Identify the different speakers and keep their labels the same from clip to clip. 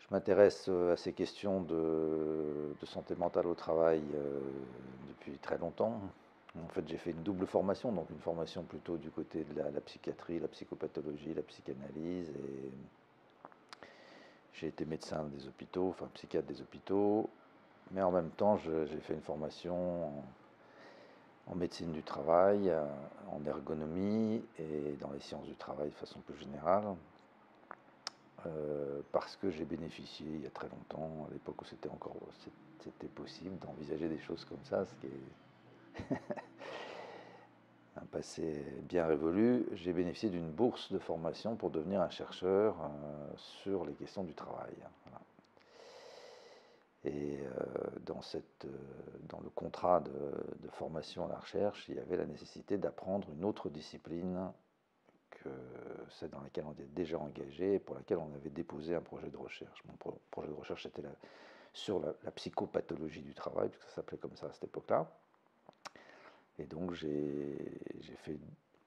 Speaker 1: Je m'intéresse à ces questions de santé mentale au travail depuis très longtemps. En fait, j'ai fait une double formation, donc une formation plutôt du côté de la psychiatrie, la psychopathologie, la psychanalyse. Et j'ai été médecin des hôpitaux, enfin psychiatre des hôpitaux, mais en même temps, j'ai fait une formation en médecine du travail, en ergonomie et dans les sciences du travail de façon plus générale. Parce que j'ai bénéficié il y a très longtemps, à l'époque où c'était possible d'envisager des choses comme ça, ce qui est un passé bien révolu. J'ai bénéficié d'une bourse de formation pour devenir un chercheur sur les questions du travail. Voilà. Et dans le contrat de formation à la recherche, il y avait la nécessité d'apprendre une autre discipline que celle dans laquelle on était déjà engagé et pour laquelle on avait déposé un projet de recherche. Mon projet de recherche était sur la psychopathologie du travail, puisque ça s'appelait comme ça à cette époque-là. Et donc j'ai fait,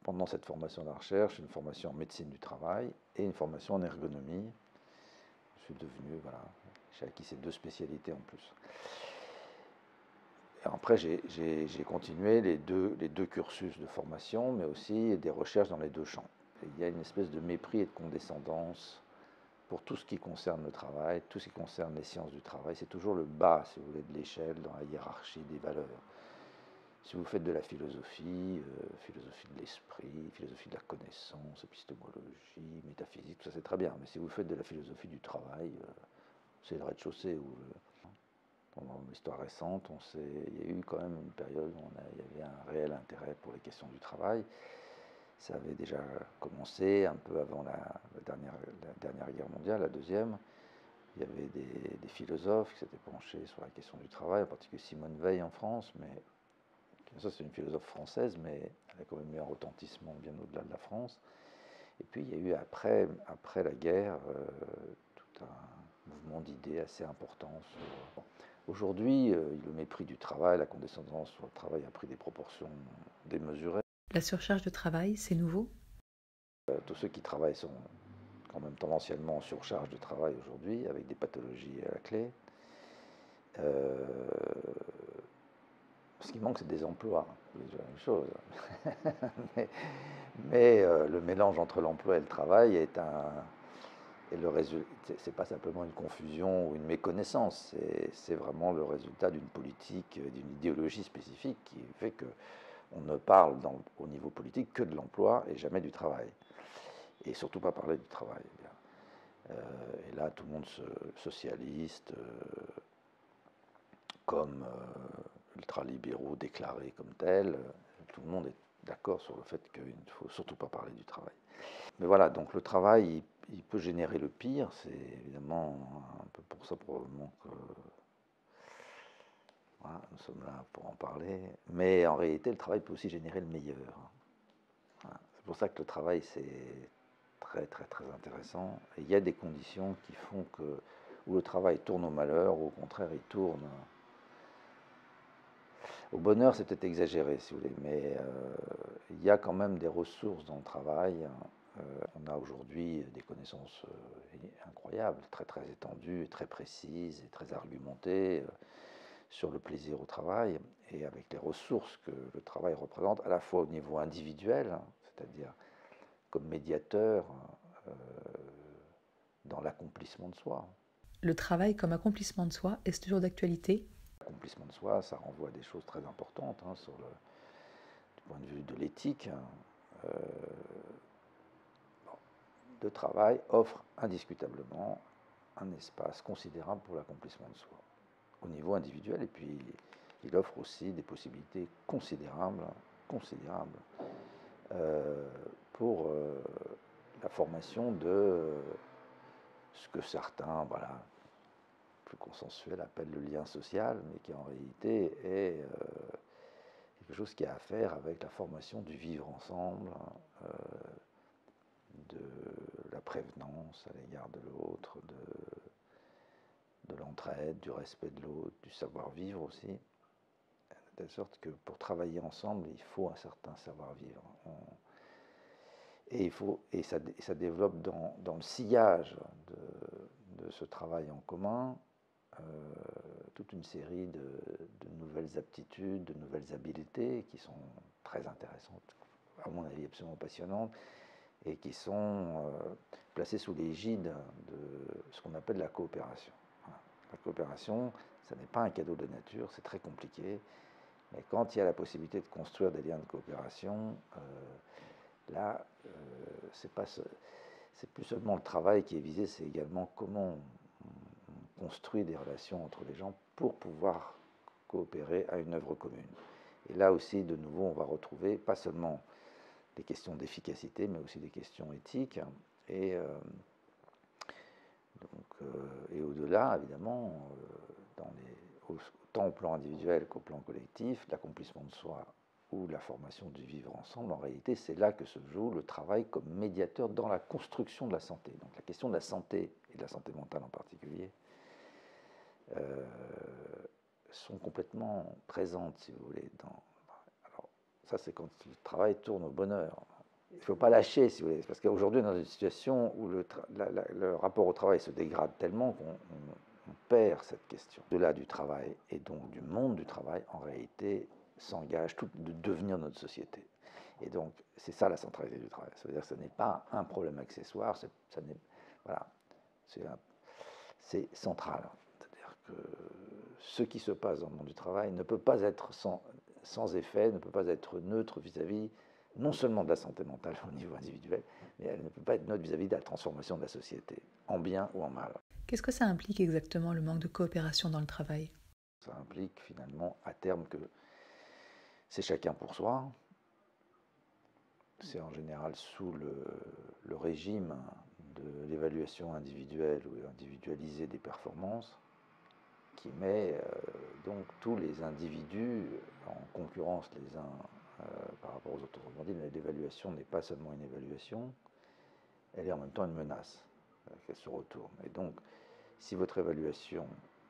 Speaker 1: pendant cette formation de recherche, une formation en médecine du travail et une formation en ergonomie. Je suis devenu, voilà, j'ai acquis ces deux spécialités en plus. Et après, j'ai continué les deux cursus de formation, mais aussi des recherches dans les deux champs. Et il y a une espèce de mépris et de condescendance pour tout ce qui concerne le travail, tout ce qui concerne les sciences du travail. C'est toujours le bas, si vous voulez, de l'échelle dans la hiérarchie des valeurs. Si vous faites de la philosophie, philosophie de l'esprit, philosophie de la connaissance, épistémologie, métaphysique, tout ça c'est très bien. Mais si vous faites de la philosophie du travail, c'est le rez-de-chaussée. Dans l'histoire récente, il y a eu quand même une période où il y avait un réel intérêt pour les questions du travail. Ça avait déjà commencé un peu avant la dernière guerre mondiale, la deuxième. Il y avait des philosophes qui s'étaient penchés sur la question du travail, en particulier Simone Veil en France, mais ça c'est une philosophe française, mais elle a quand même eu un retentissement bien au-delà de la France. Et puis il y a eu après la guerre tout un mouvement d'idées assez important. Aujourd'hui, le mépris du travail, la condescendance sur le travail a pris des proportions démesurées.
Speaker 2: La surcharge de travail, c'est nouveau?
Speaker 1: Tous ceux qui travaillent sont quand même tendanciellement en surcharge de travail aujourd'hui, avec des pathologies à la clé. Ce qui manque, c'est des emplois. C'est la même chose. mais le mélange entre l'emploi et le travail et le résultat, c'est pas simplement une confusion ou une méconnaissance, c'est vraiment le résultat d'une politique, d'une idéologie spécifique qui fait que on ne parle au niveau politique que de l'emploi et jamais du travail. Et surtout pas parler du travail. Et là, tout le monde socialiste, comme ultralibéraux déclarés comme tels, tout le monde est d'accord sur le fait qu'il ne faut surtout pas parler du travail. Mais voilà, donc le travail, il peut générer le pire, c'est évidemment un peu pour ça probablement que voilà, nous sommes là pour en parler. Mais en réalité, le travail peut aussi générer le meilleur. Voilà. C'est pour ça que le travail, c'est très très très intéressant. Et il y a des conditions qui font que où le travail tourne au malheur, ou au contraire, il tourne au bonheur, c'est peut-être exagéré, si vous voulez, mais il y a quand même des ressources dans le travail. On a aujourd'hui des connaissances incroyables, très très étendues, très précises et très argumentées sur le plaisir au travail et avec les ressources que le travail représente, à la fois au niveau individuel, c'est-à-dire comme médiateur dans l'accomplissement de soi.
Speaker 2: Le travail comme accomplissement de soi, est-ce toujours d'actualité?
Speaker 1: L'accomplissement de soi, ça renvoie à des choses très importantes du point de vue de l'éthique. Le travail offre indiscutablement un espace considérable pour l'accomplissement de soi, au niveau individuel, et puis il offre aussi des possibilités considérables pour la formation de ce que certains, voilà, plus consensuels appellent le lien social, mais qui en réalité est quelque chose qui a à faire avec la formation du vivre ensemble, de la prévenance à l'égard de l'autre, de l'entraide, du respect de l'autre, du savoir-vivre aussi. De telle sorte que pour travailler ensemble, il faut un certain savoir-vivre. Et ça développe dans le sillage de ce travail en commun toute une série de nouvelles aptitudes, de nouvelles habiletés qui sont très intéressantes, à mon avis absolument passionnantes, et qui sont placées sous l'égide de ce qu'on appelle la coopération. Voilà. La coopération, ça n'est pas un cadeau de nature, c'est très compliqué, mais quand il y a la possibilité de construire des liens de coopération, là, c'est plus seulement le travail qui est visé, c'est également comment on construit des relations entre les gens pour pouvoir coopérer à une œuvre commune. Et là aussi, de nouveau, on va retrouver pas seulement des questions d'efficacité, mais aussi des questions éthiques. Et, et au-delà, évidemment, autant au plan individuel qu'au plan collectif, l'accomplissement de soi ou la formation du vivre ensemble, en réalité, c'est là que se joue le travail comme médiateur dans la construction de la santé. Donc la question de la santé, et de la santé mentale en particulier, sont complètement présentes, si vous voulez. Alors, ça, c'est quand le travail tourne au bonheur. Il ne faut pas lâcher, si vous voulez, parce qu'aujourd'hui, on est dans une situation où le rapport au travail se dégrade tellement qu'on perd cette question. De-là du travail et donc du monde du travail, en réalité, s'engage tout de devenir notre société. Et donc, c'est ça la centralité du travail. Ça veut dire que ce n'est pas un problème accessoire, voilà, c'est central. C'est-à-dire que ce qui se passe dans le monde du travail ne peut pas être sans effet, ne peut pas être neutre vis-à-vis non seulement de la santé mentale au niveau individuel, mais elle ne peut pas être neutre vis-à-vis de la transformation de la société, en bien ou en mal.
Speaker 2: Qu'est-ce que ça implique exactement, le manque de coopération dans le travail?
Speaker 1: Ça implique finalement à terme que c'est chacun pour soi. C'est en général sous le régime de l'évaluation individuelle ou individualisée des performances qui met donc tous les individus en concurrence les uns par rapport aux autres. Autrement dit, l'évaluation n'est pas seulement une évaluation, elle est en même temps une menace qu'elle se retourne. Et donc, si votre évaluation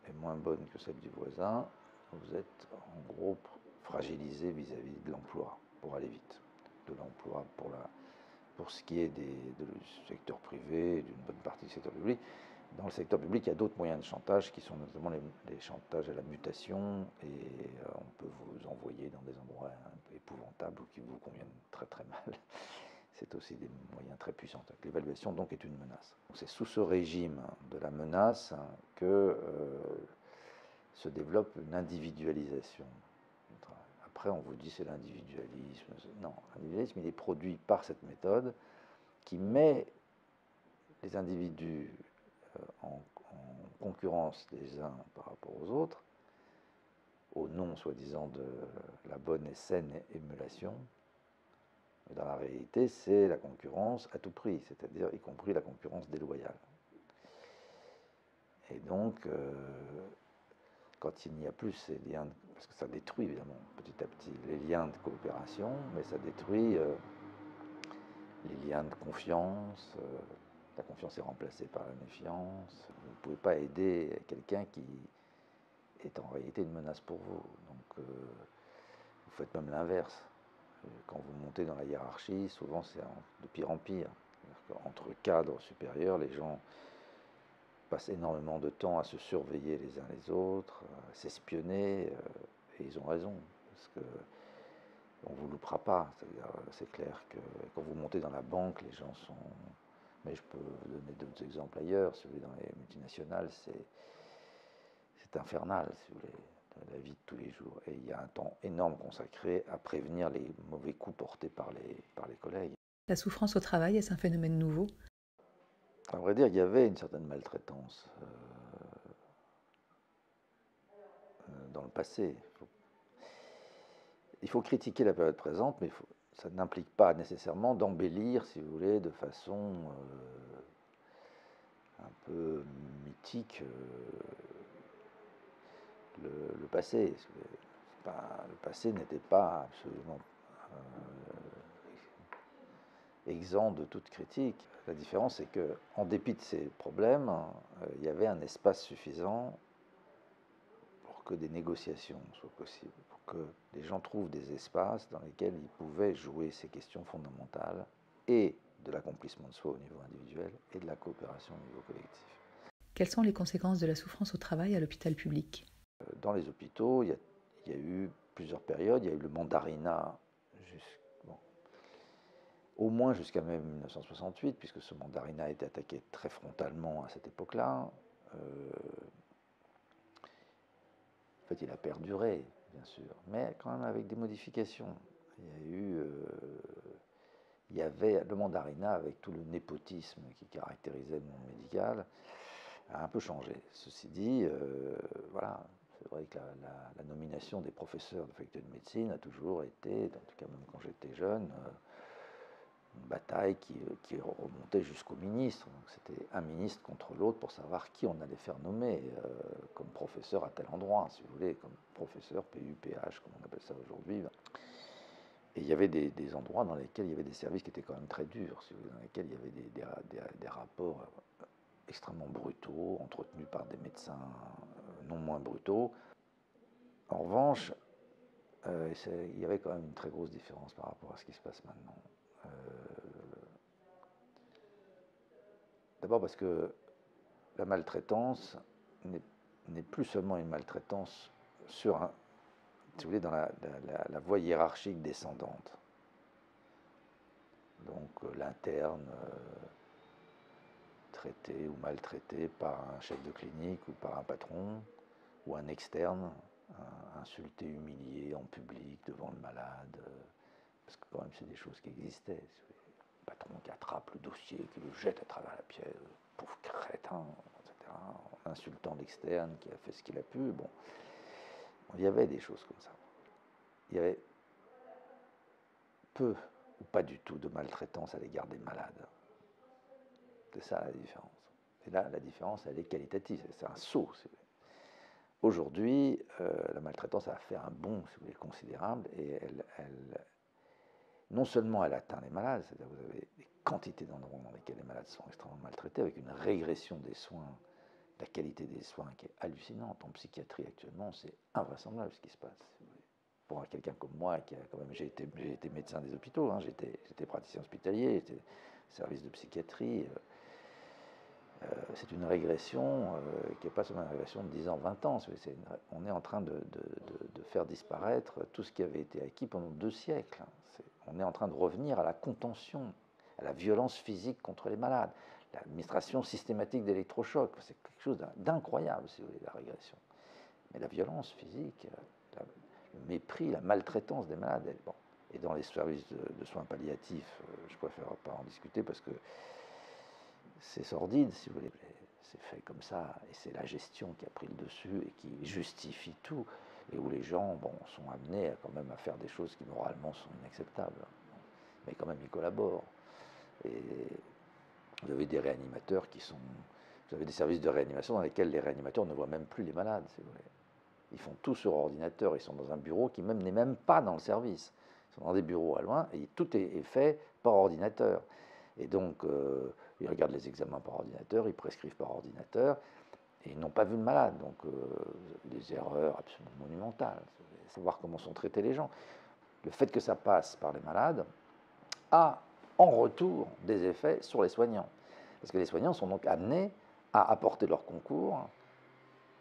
Speaker 1: est moins bonne que celle du voisin, vous êtes en gros fragilisé vis-à-vis de l'emploi, pour aller vite. De l'emploi pour ce qui est du secteur privé, d'une bonne partie du secteur public. Dans le secteur public, il y a d'autres moyens de chantage qui sont notamment les chantages à la mutation, et on peut vous envoyer dans des endroits un peu épouvantables ou qui vous conviennent très très mal. C'est aussi des moyens très puissants. L'évaluation donc est une menace. C'est sous ce régime de la menace que se développe une individualisation du travail. Après, on vous dit c'est l'individualisme. Non, l'individualisme, il est produit par cette méthode qui met les individus en concurrence les uns par rapport aux autres, au nom soi-disant de la bonne et saine émulation. Mais dans la réalité, c'est la concurrence à tout prix, c'est-à-dire y compris la concurrence déloyale. Et donc, quand il n'y a plus ces liens, parce que ça détruit évidemment petit à petit les liens de coopération, mais ça détruit les liens de confiance. La confiance est remplacée par la méfiance. Vous ne pouvez pas aider quelqu'un qui est en réalité une menace pour vous. Donc, vous faites même l'inverse. Quand vous montez dans la hiérarchie, souvent c'est de pire en pire. Entre cadres supérieurs, les gens passent énormément de temps à se surveiller les uns les autres, à s'espionner, et ils ont raison, parce que on ne vous loupera pas. C'est clair que quand vous montez dans la banque, les gens sont... Mais je peux vous donner d'autres exemples ailleurs. Celui dans les multinationales, c'est infernal, si vous voulez, dans la vie de tous les jours. Et il y a un temps énorme consacré à prévenir les mauvais coups portés par les collègues.
Speaker 2: La souffrance au travail, est-ce un phénomène nouveau?
Speaker 1: À vrai dire, il y avait une certaine maltraitance dans le passé. Il faut critiquer la période présente, mais ça n'implique pas nécessairement d'embellir, si vous voulez, de façon un peu mythique le passé. Le passé n'était pas absolument exempt de toute critique. La différence, c'est qu'en dépit de ces problèmes, il y avait un espace suffisant pour que des négociations soient possibles, pour que les gens trouvent des espaces dans lesquels ils pouvaient jouer ces questions fondamentales et de l'accomplissement de soi au niveau individuel et de la coopération au niveau collectif.
Speaker 2: Quelles sont les conséquences de la souffrance au travail à l'hôpital public?
Speaker 1: Dans les hôpitaux, il y a eu plusieurs périodes. Il y a eu le mandarinat, bon, au moins jusqu'à même 1968, puisque ce mandarinat a été attaqué très frontalement à cette époque-là. En fait, il a perduré, bien sûr, mais quand même avec des modifications. Il y avait le mandarinat avec tout le népotisme qui caractérisait le monde médical, a un peu changé. Ceci dit, voilà, c'est vrai que la nomination des professeurs de faculté de médecine a toujours été, en tout cas même quand j'étais jeune, une bataille qui remontait jusqu'au ministre. Donc c'était un ministre contre l'autre pour savoir qui on allait faire nommer comme professeur à tel endroit, si vous voulez, comme professeur PUPH, comme on appelle ça aujourd'hui. Et il y avait des endroits dans lesquels il y avait des services qui étaient quand même très durs, si vous voulez, dans lesquels il y avait des rapports extrêmement brutaux, entretenus par des médecins non moins brutaux. En revanche, il y avait quand même une très grosse différence par rapport à ce qui se passe maintenant. D'abord parce que la maltraitance n'est plus seulement une maltraitance sur si vous voulez, dans la voie hiérarchique descendante. Donc l'interne traité ou maltraité par un chef de clinique ou par un patron, ou un externe, insulté, humilié en public devant le malade, parce que quand même c'est des choses qui existaient. Le patron qui attrape le dossier, qui le jette à travers la pièce, pauvre crétin, etc., en insultant l'externe qui a fait ce qu'il a pu. Bon, il y avait des choses comme ça. Il y avait peu ou pas du tout de maltraitance à l'égard des malades. C'est ça la différence. Et là, la différence, elle est qualitative, c'est un saut. Aujourd'hui, la maltraitance a fait un bond, si vous voulez, considérable, et non seulement elle atteint les malades, c'est-à-dire que vous avez des quantités d'endroits dans lesquels les malades sont extrêmement maltraités, avec une régression des soins, de la qualité des soins qui est hallucinante. En psychiatrie actuellement, c'est invraisemblable ce qui se passe. Si vous voulez. Pour quelqu'un comme moi, qui a quand même, j'ai été médecin des hôpitaux, hein, j'étais praticien hospitalier, j'étais service de psychiatrie. C'est une régression qui n'est pas seulement une régression de 10 ans, 20 ans. On est en train de faire disparaître tout ce qui avait été acquis pendant 2 siècles. On est en train de revenir à la contention, à la violence physique contre les malades, l'administration systématique d'électrochocs. C'est quelque chose d'incroyable, si vous voulez, la régression. Mais la violence physique, le mépris, la maltraitance des malades, bon. Et dans les services de soins palliatifs, je préfère pas en discuter parce que c'est sordide, si vous voulez. C'est fait comme ça, et c'est la gestion qui a pris le dessus et qui justifie tout, et où les gens sont amenés quand même à faire des choses qui moralement sont inacceptables. Mais quand même, ils collaborent. Et vous avez des réanimateurs vous avez des services de réanimation dans lesquels les réanimateurs ne voient même plus les malades, si vous voulez. Ils font tout sur ordinateur, ils sont dans un bureau qui n'est même pas dans le service. Ils sont dans des bureaux à loin, et tout est fait par ordinateur. Et donc, ils regardent les examens par ordinateur, ils prescrivent par ordinateur, et ils n'ont pas vu le malade. Donc, des erreurs absolument monumentales. Savoir comment sont traités les gens. Le fait que ça passe par les malades a, en retour, des effets sur les soignants. Parce que les soignants sont donc amenés à apporter leur concours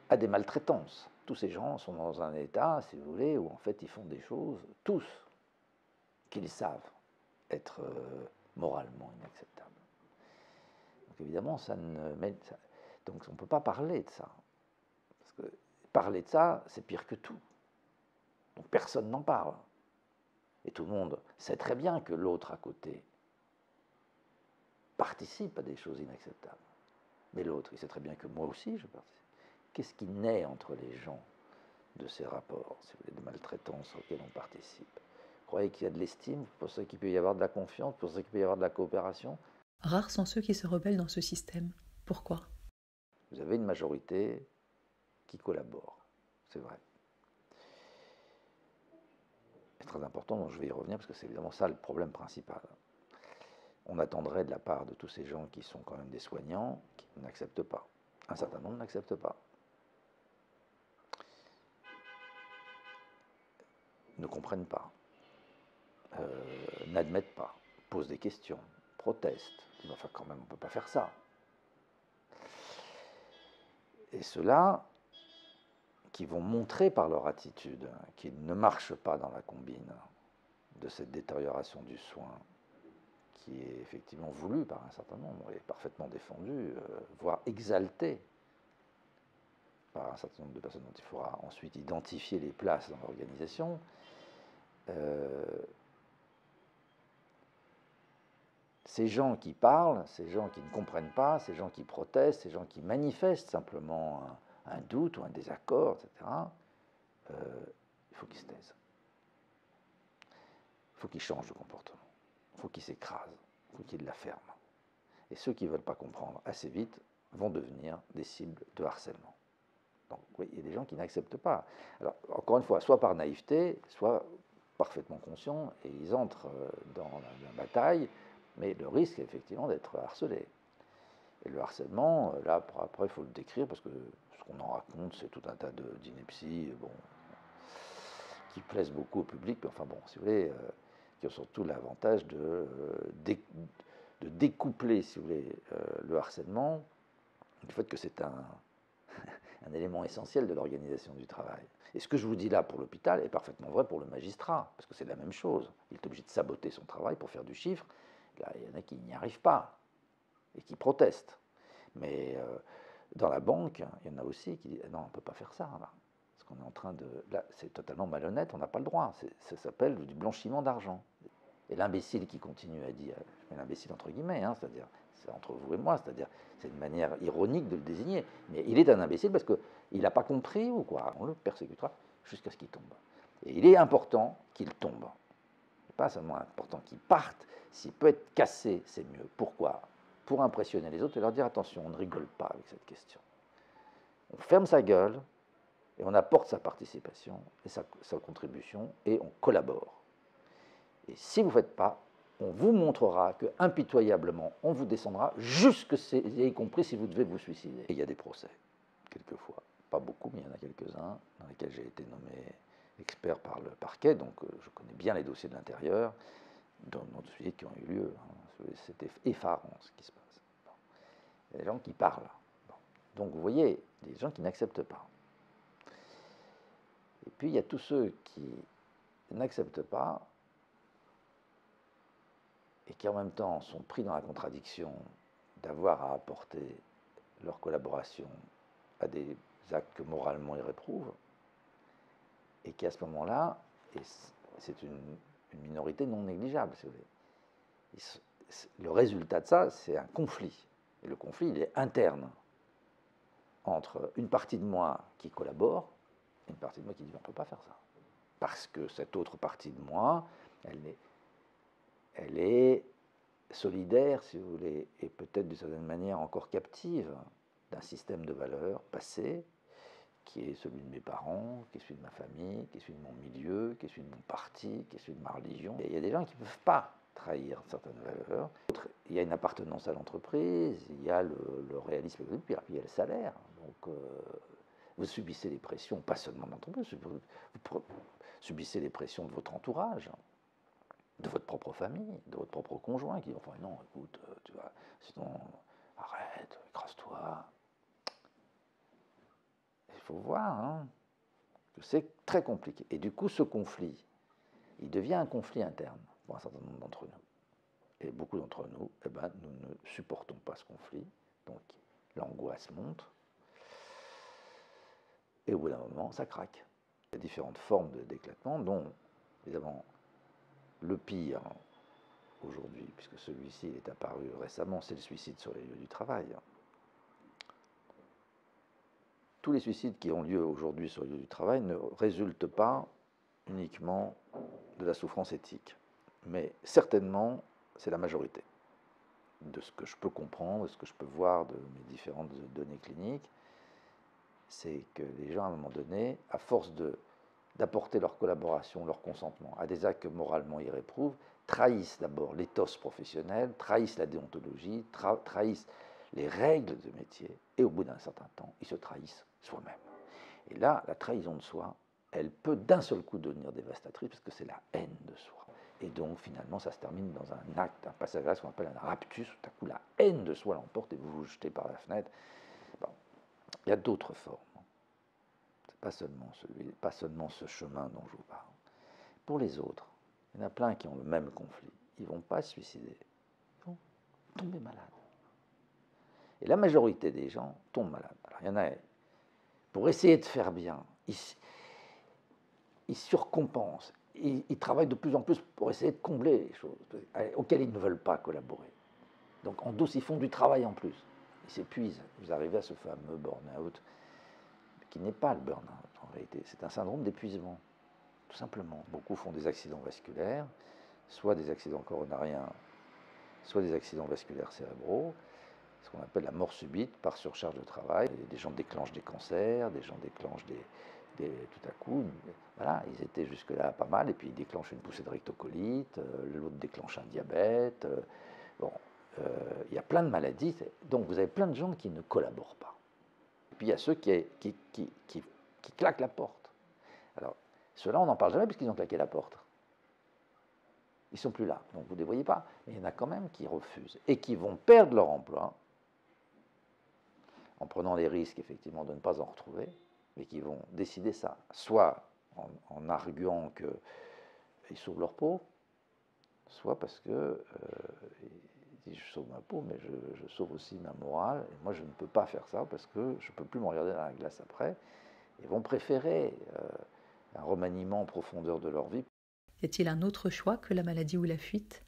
Speaker 1: à des maltraitances. Tous ces gens sont dans un état, si vous voulez, où en fait ils font des choses, tous, qu'ils savent être moralement inacceptables. Donc évidemment, donc on ne peut pas parler de ça. Parce que parler de ça, c'est pire que tout. Donc personne n'en parle. Et tout le monde sait très bien que l'autre à côté participe à des choses inacceptables. Mais l'autre, il sait très bien que moi aussi, je participe. Qu'est-ce qui naît entre les gens de ces rapports, si vous voulez, de maltraitance auxquels on participe? Vous croyez qu'il y a de l'estime? Vous pensez qu'il peut y avoir de la confiance? Vous pensez qu'il peut y avoir de la coopération?
Speaker 2: Rares sont ceux qui se rebellent dans ce système. Pourquoi?
Speaker 1: Vous avez une majorité qui collabore, c'est vrai. C'est très important, donc je vais y revenir, parce que c'est évidemment ça le problème principal. On attendrait de la part de tous ces gens qui sont quand même des soignants, qui n'acceptent pas. Un certain nombre n'acceptent pas. Ne comprennent pas, n'admettent pas, posent des questions, protestent, disent enfin quand même on ne peut pas faire ça. Et ceux-là, qui vont montrer par leur attitude qu'ils ne marchent pas dans la combine de cette détérioration du soin, qui est effectivement voulue par un certain nombre et parfaitement défendue, voire exaltée par un certain nombre de personnes dont il faudra ensuite identifier les places dans l'organisation, ces gens qui parlent, ces gens qui ne comprennent pas, ces gens qui protestent, ces gens qui manifestent simplement un doute ou un désaccord, etc., il faut qu'ils se taisent. Il faut qu'ils changent de comportement. Il faut qu'ils s'écrasent. Il faut qu'ils la ferment. Et ceux qui ne veulent pas comprendre assez vite vont devenir des cibles de harcèlement. Donc oui, il y a des gens qui n'acceptent pas. Alors, encore une fois, soit par naïveté, soit parfaitement conscients, et ils entrent dans la bataille, mais le risque est effectivement d'être harcelé. Et le harcèlement, là, après, il faut le décrire, parce que ce qu'on en raconte, c'est tout un tas d'inepties, bon, qui plaisent beaucoup au public, mais enfin bon, si vous voulez, qui ont surtout l'avantage de découpler, si vous voulez, le harcèlement du fait que c'est un élément essentiel de l'organisation du travail. Et ce que je vous dis là pour l'hôpital est parfaitement vrai pour le magistrat, parce que c'est la même chose. Il est obligé de saboter son travail pour faire du chiffre. Là, il y en a qui n'y arrivent pas et qui protestent. Mais dans la banque, il y en a aussi qui disent non, on ne peut pas faire ça. Là. Parce qu'on est en train de. Là, c'est totalement malhonnête, on n'a pas le droit. Ça s'appelle du blanchiment d'argent. Et l'imbécile qui continue à dire, je mets l'imbécile entre guillemets, hein, c'est-à-dire, c'est entre vous et moi, c'est-à-dire, c'est une manière ironique de le désigner, mais il est un imbécile parce qu'il n'a pas compris ou quoi, on le persécutera jusqu'à ce qu'il tombe. Et il est important qu'il tombe. C'est pas seulement important qu'il parte, s'il peut être cassé, c'est mieux. Pourquoi? Pour impressionner les autres et leur dire, attention, on ne rigole pas avec cette question. On ferme sa gueule et on apporte sa participation et sa contribution et on collabore. Et si vous ne faites pas, on vous montrera que impitoyablement, on vous descendra jusque, y compris si vous devez vous suicider. Et il y a des procès, quelquefois. Pas beaucoup, mais il y en a quelques-uns dans lesquels j'ai été nommé expert par le parquet, donc je connais bien les dossiers de l'intérieur, dans d'autres sujets qui ont eu lieu. Hein. C'était effarant ce qui se passe. Bon. Il y a des gens qui parlent. Bon. Donc vous voyez, des gens qui n'acceptent pas. Et puis il y a tous ceux qui n'acceptent pas et qui en même temps sont pris dans la contradiction d'avoir à apporter leur collaboration à des actes que moralement ils réprouvent, et qui à ce moment-là, et c'est une minorité non négligeable, si vous voulez, le résultat de ça, c'est un conflit. Et le conflit, il est interne entre une partie de moi qui collabore et une partie de moi qui dit on ne peut pas faire ça. Parce que cette autre partie de moi, elle est solidaire, si vous voulez, et peut-être d'une certaine manière encore captive d'un système de valeurs passé, qui est celui de mes parents, qui est celui de ma famille, qui est celui de mon milieu, qui est celui de mon parti, qui est celui de ma religion. Et il y a des gens qui ne peuvent pas trahir certaines valeurs. Il y a une appartenance à l'entreprise, il y a le réalisme, puis il y a le salaire. Donc vous subissez les pressions, pas seulement de l'entreprise, vous subissez les pressions de votre entourage, de votre propre famille, de votre propre conjoint, qui dit enfin non, écoute, tu vois, sinon arrête, écrase-toi. Il faut voir hein, que c'est très compliqué. Et du coup, ce conflit, il devient un conflit interne pour un certain nombre d'entre nous. Et beaucoup d'entre nous, eh ben, nous ne supportons pas ce conflit, donc l'angoisse monte, et au bout d'un moment, ça craque. Il y a différentes formes d'éclatement, dont, évidemment, le pire aujourd'hui, puisque celui-ci est apparu récemment, c'est le suicide sur les lieux du travail. Tous les suicides qui ont lieu aujourd'hui sur les lieux du travail ne résultent pas uniquement de la souffrance éthique, mais certainement, c'est la majorité. De ce que je peux comprendre, de ce que je peux voir de mes différentes données cliniques, c'est que les gens, à un moment donné, à force d'apporter leur collaboration, leur consentement à des actes que moralement ils réprouvent, trahissent d'abord l'éthos professionnel, trahissent la déontologie, trahissent les règles de métier, et au bout d'un certain temps, ils se trahissent soi-même. Et là, la trahison de soi, elle peut d'un seul coup devenir dévastatrice, parce que c'est la haine de soi. Et donc, finalement, ça se termine dans un acte, un passage à ce qu'on appelle un raptus, tout à coup, la haine de soi l'emporte et vous vous jetez par la fenêtre. Bon. Il y a d'autres formes. C'est pas seulement ce chemin dont je vous parle. Pour les autres, il y en a plein qui ont le même conflit. Ils ne vont pas se suicider. Ils vont tomber malades. Et la majorité des gens tombent malades. Alors, il y en a, pour essayer de faire bien, ils surcompensent. Ils travaillent de plus en plus pour essayer de combler les choses auxquelles ils ne veulent pas collaborer. Donc en douce, ils font du travail en plus. Ils s'épuisent. Vous arrivez à ce fameux burn-out, qui n'est pas le burn-out en réalité. C'est un syndrome d'épuisement, tout simplement. Beaucoup font des accidents vasculaires, soit des accidents coronariens, soit des accidents vasculaires cérébraux, ce qu'on appelle la mort subite par surcharge de travail. Des gens déclenchent des cancers, des gens déclenchent tout à coup, voilà, ils étaient jusque-là pas mal, et puis ils déclenchent une poussée de rectocolite, l'autre déclenche un diabète. Bon, il y a plein de maladies, donc vous avez plein de gens qui ne collaborent pas. Et puis il y a ceux qui claquent la porte. Alors, ceux-là, on n'en parle jamais puisqu'ils ont claqué la porte. Ils ne sont plus là, donc vous ne les voyez pas. Mais il y en a quand même qui refusent et qui vont perdre leur emploi en prenant les risques, effectivement, de ne pas en retrouver, mais qui vont décider ça, soit en arguant qu'ils sauvent leur peau, soit parce que ils disent je sauve ma peau, mais je sauve aussi ma morale, et moi je ne peux pas faire ça parce que je ne peux plus me regarder dans la glace après. Ils vont préférer un remaniement en profondeur de leur vie.
Speaker 2: Y a-t-il un autre choix que la maladie ou la fuite?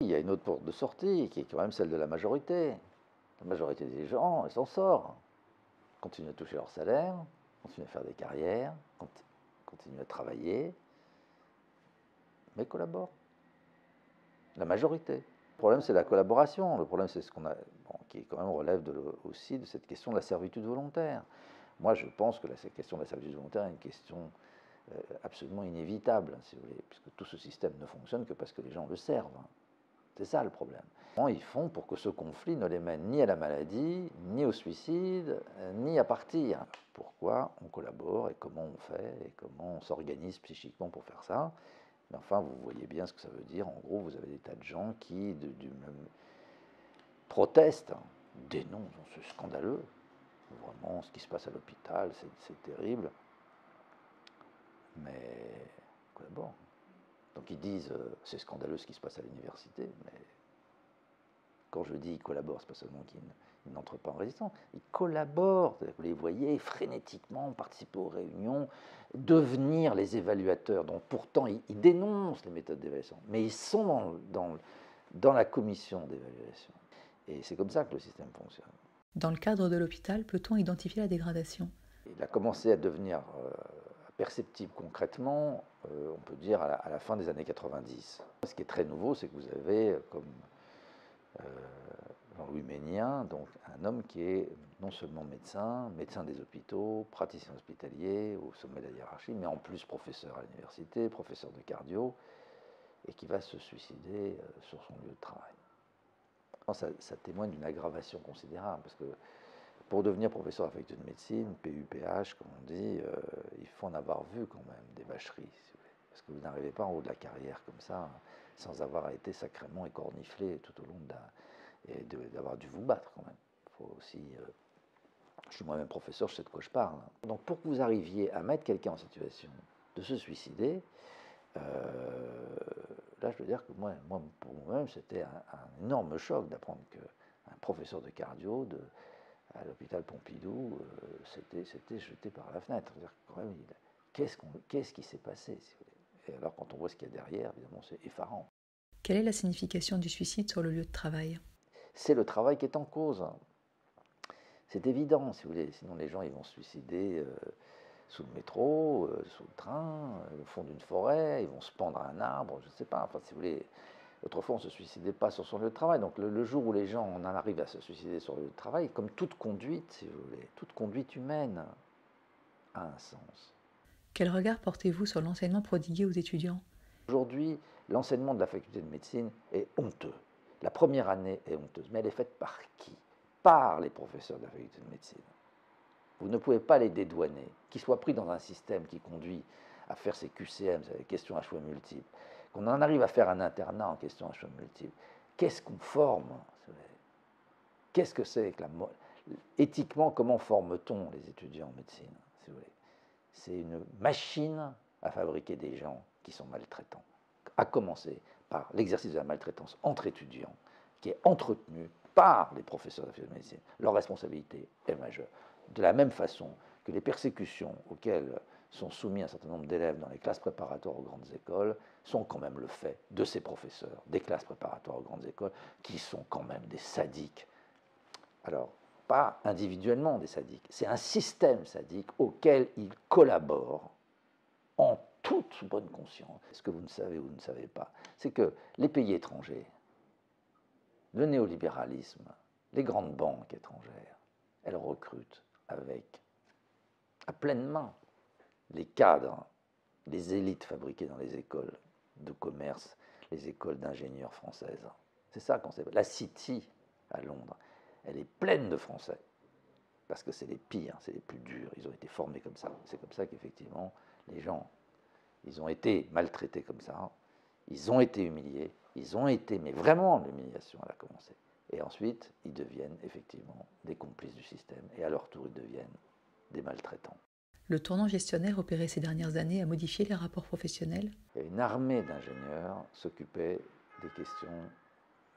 Speaker 1: Il y a une autre porte de sortie qui est quand même celle de la majorité. La majorité des gens, elle s'en sort. Continuent à toucher leur salaire, continuent à faire des carrières, continuent à travailler, mais collaborent. La majorité. Le problème, c'est la collaboration. Le problème, c'est ce qu'on a, qui quand même relève aussi de cette question de la servitude volontaire. Moi, je pense que la question de la servitude volontaire est une question absolument inévitable, si vous voulez, puisque tout ce système ne fonctionne que parce que les gens le servent. C'est ça le problème. Ils font pour que ce conflit ne les mène ni à la maladie, ni au suicide, ni à partir. Pourquoi on collabore et comment on fait et comment on s'organise psychiquement pour faire ça. Mais enfin, vous voyez bien ce que ça veut dire. En gros, vous avez des tas de gens qui même protestent, dénoncent, c'est scandaleux. Vraiment, ce qui se passe à l'hôpital, c'est terrible. Mais collaborent. Donc ils disent, c'est scandaleux ce qui se passe à l'université, mais quand je dis ils collaborent, c'est pas seulement qu'ils n'entrent pas en résistance, ils collaborent, vous les voyez frénétiquement participer aux réunions, devenir les évaluateurs, donc pourtant ils dénoncent les méthodes d'évaluation, mais ils sont dans la commission d'évaluation. Et c'est comme ça que le système fonctionne.
Speaker 2: Dans le cadre de l'hôpital, peut-on identifier la dégradation?
Speaker 1: Il a commencé à devenir perceptible concrètement, on peut dire, à la fin des années 90. Ce qui est très nouveau, c'est que vous avez, comme Jean-Louis Ménien, donc un homme qui est non seulement médecin des hôpitaux, praticien hospitalier au sommet de la hiérarchie, mais en plus professeur à l'université, professeur de cardio, et qui va se suicider sur son lieu de travail. Ça témoigne d'une aggravation considérable, parce que pour devenir professeur à la faculté de médecine, PUPH, comme on dit, il faut en avoir vu quand même des vacheries, si vous voulez. Parce que vous n'arrivez pas en haut de la carrière comme ça, sans avoir été sacrément écorniflé tout au long et d'avoir dû vous battre quand même. Il faut aussi. Je suis moi-même professeur, je sais de quoi je parle. Donc pour que vous arriviez à mettre quelqu'un en situation de se suicider, là je veux dire que moi pour moi-même, c'était un énorme choc d'apprendre qu'un professeur de cardio à l'hôpital Pompidou, c'était jeté par la fenêtre. Qu'est-ce qui s'est passé, si vous voulez. Et alors quand on voit ce qu'il y a derrière, évidemment, c'est effarant.
Speaker 2: Quelle est la signification du suicide sur le lieu de travail?
Speaker 1: C'est le travail qui est en cause. C'est évident, si vous voulez. Sinon, les gens ils vont se suicider sous le métro, sous le train, au fond d'une forêt, ils vont se pendre à un arbre, je ne sais pas. Enfin, si vous voulez, autrefois, on ne se suicidait pas sur son lieu de travail. Donc, le jour où les gens en arrivent à se suicider sur le lieu de travail, comme toute conduite, si vous voulez, toute conduite humaine a un sens.
Speaker 2: Quel regard portez-vous sur l'enseignement prodigué aux étudiants?
Speaker 1: Aujourd'hui, l'enseignement de la faculté de médecine est honteux. La première année est honteuse, mais elle est faite par qui? Par les professeurs de la faculté de médecine. Vous ne pouvez pas les dédouaner, qu'ils soient pris dans un système qui conduit à faire ces QCM, ces questions à choix multiples, qu'on en arrive à faire un internat en questions à choix multiples. Qu'est-ce qu'on forme? Qu'est-ce que c'est que éthiquement, comment forme-t-on les étudiants en médecine, si vous voulez? C'est une machine à fabriquer des gens qui sont maltraitants, à commencer par l'exercice de la maltraitance entre étudiants, qui est entretenu par les professeurs de médecine. Leur responsabilité est majeure. De la même façon que les persécutions auxquelles sont soumis un certain nombre d'élèves dans les classes préparatoires aux grandes écoles sont quand même le fait de ces professeurs des classes préparatoires aux grandes écoles, qui sont quand même des sadiques. Alors, pas individuellement des sadiques, c'est un système sadique auquel ils collaborent en toute bonne conscience. Ce que vous ne savez ou vous ne savez pas, c'est que les pays étrangers, le néolibéralisme, les grandes banques étrangères, elles recrutent avec à pleine main les cadres, les élites fabriquées dans les écoles de commerce, les écoles d'ingénieurs françaises. C'est ça qu'on sait. La City à Londres, elle est pleine de Français, parce que c'est les pires, c'est les plus durs, ils ont été formés comme ça. C'est comme ça qu'effectivement, les gens, ils ont été maltraités comme ça, ils ont été humiliés, ils ont été, mais vraiment l'humiliation, elle a commencé. Et ensuite, ils deviennent effectivement des complices du système, et à leur tour, ils deviennent des maltraitants.
Speaker 2: Le tournant gestionnaire opéré ces dernières années a modifié les rapports professionnels.
Speaker 1: Et une armée d'ingénieurs s'occupait des questions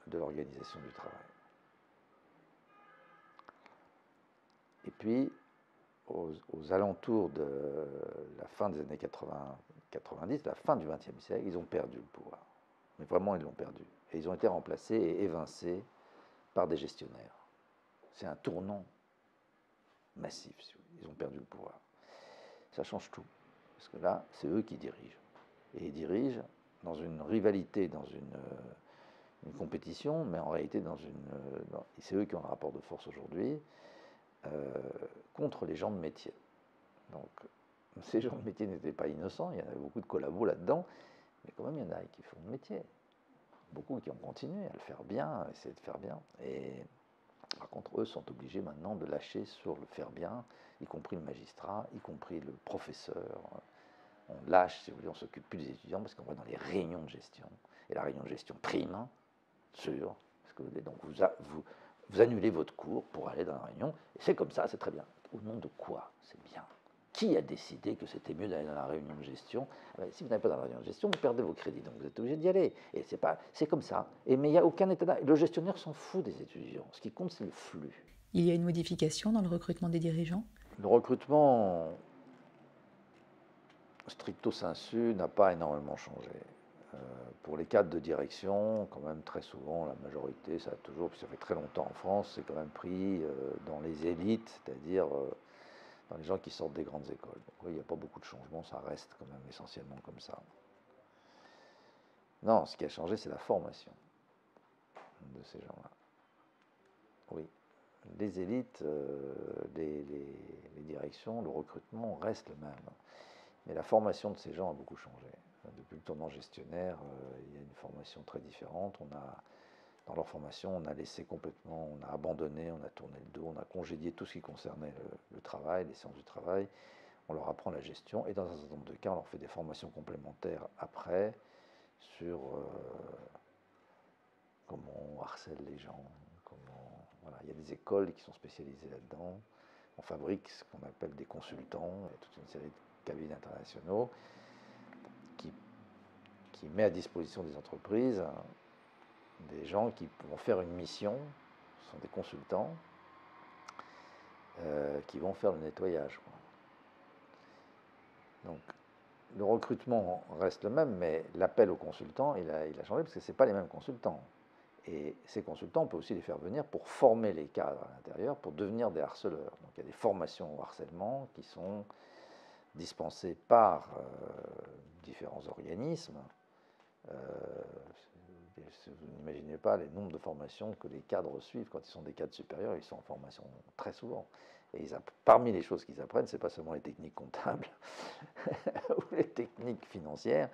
Speaker 1: de l'organisation du travail. Et puis, aux alentours de la fin des années 80-90, la fin du XXe siècle, ils ont perdu le pouvoir. Mais vraiment, ils l'ont perdu. Et ils ont été remplacés et évincés par des gestionnaires. C'est un tournant massif. Ils ont perdu le pouvoir. Ça change tout. Parce que là, c'est eux qui dirigent. Et ils dirigent dans une rivalité, dans une compétition, mais en réalité, c'est eux qui ont un rapport de force aujourd'hui, contre les gens de métier. Donc, ces gens de métier n'étaient pas innocents, il y en avait beaucoup de collabos là-dedans, mais quand même, il y en a qui font le métier. Beaucoup qui ont continué à le faire bien, à essayer de faire bien. Et par contre, eux sont obligés maintenant de lâcher sur le faire bien, y compris le magistrat, y compris le professeur. On lâche, si vous voulez, on ne s'occupe plus des étudiants parce qu'on va dans les réunions de gestion. Et la réunion de gestion prime, sûr, parce que donc vous annulez votre cours pour aller dans la réunion, et c'est comme ça, c'est très bien. Au nom de quoi c'est bien? Qui a décidé que c'était mieux d'aller dans la réunion de gestion? Si vous n'allez pas dans la réunion de gestion, vous perdez vos crédits, donc vous êtes obligé d'y aller. Et c'est comme ça. Mais il n'y a aucun état d'âme. Le gestionnaire s'en fout des étudiants. Ce qui compte, c'est le flux.
Speaker 2: Il y a une modification dans le recrutement des dirigeants.
Speaker 1: Le recrutement, stricto sensu, n'a pas énormément changé. Pour les cadres de direction, quand même très souvent, la majorité, ça a toujours, puis ça fait très longtemps en France, c'est quand même pris dans les élites, c'est-à-dire dans les gens qui sortent des grandes écoles. Donc oui, il n'y a pas beaucoup de changements, ça reste quand même essentiellement comme ça. Non, ce qui a changé, c'est la formation de ces gens-là. Oui, les élites, les directions, le recrutement reste le même. Mais la formation de ces gens a beaucoup changé. Depuis le tournant gestionnaire, il y a une formation très différente. Dans leur formation, on a laissé complètement, on a abandonné, on a tourné le dos, on a congédié tout ce qui concernait le travail, les séances du travail. On leur apprend la gestion et dans un certain nombre de cas, on leur fait des formations complémentaires après sur comment on harcèle les gens. Voilà. Il y a des écoles qui sont spécialisées là-dedans. On fabrique ce qu'on appelle des consultants, il y a toute une série de cabinets internationaux qui met à disposition des entreprises des gens qui vont faire une mission, ce sont des consultants, qui vont faire le nettoyage. Donc, le recrutement reste le même, mais l'appel aux consultants, il a changé parce que ce n'est pas les mêmes consultants. Et ces consultants, on peut aussi les faire venir pour former les cadres à l'intérieur, pour devenir des harceleurs. Donc, il y a des formations au harcèlement qui sont dispensées par différents organismes. Vous n'imaginez pas les nombres de formations que les cadres suivent quand ils sont des cadres supérieurs, ils sont en formation très souvent. Et parmi les choses qu'ils apprennent, ce n'est pas seulement les techniques comptables ou les techniques financières,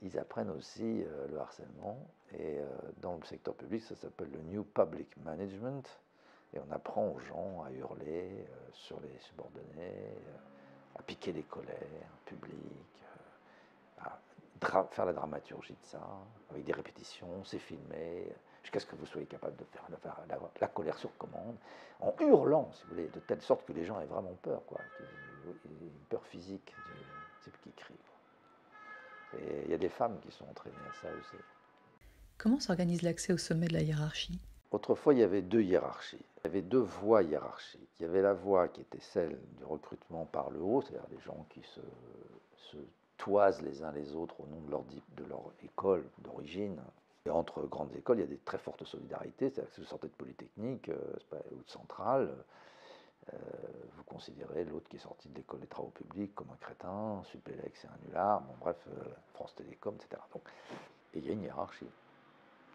Speaker 1: ils apprennent aussi le harcèlement. Et dans le secteur public, ça s'appelle le New Public Management. Et on apprend aux gens à hurler sur les subordonnés, à piquer des colères publiques, à faire la dramaturgie de ça, avec des répétitions, c'est filmé. jusqu'à ce que vous soyez capable de faire la colère sur commande, en hurlant, si vous voulez, de telle sorte que les gens aient vraiment peur, quoi, une peur physique du type qui crie. Et il y a des femmes qui sont entraînées à ça aussi.
Speaker 2: Comment s'organise l'accès au sommet de la hiérarchie?
Speaker 1: Autrefois, il y avait deux hiérarchies. Il y avait deux voies hiérarchiques. Il y avait la voie qui était celle du recrutement par le haut, c'est-à-dire des gens qui se toisent les uns les autres au nom de leur école d'origine. Et entre grandes écoles, il y a des très fortes solidarités, c'est-à-dire que si vous sortez de Polytechnique ou de Centrale, vous considérez l'autre qui est sorti de l'école des travaux publics comme un crétin, Supélec c'est un nulard, bon bref, France Télécom, etc. Donc, et il y a une hiérarchie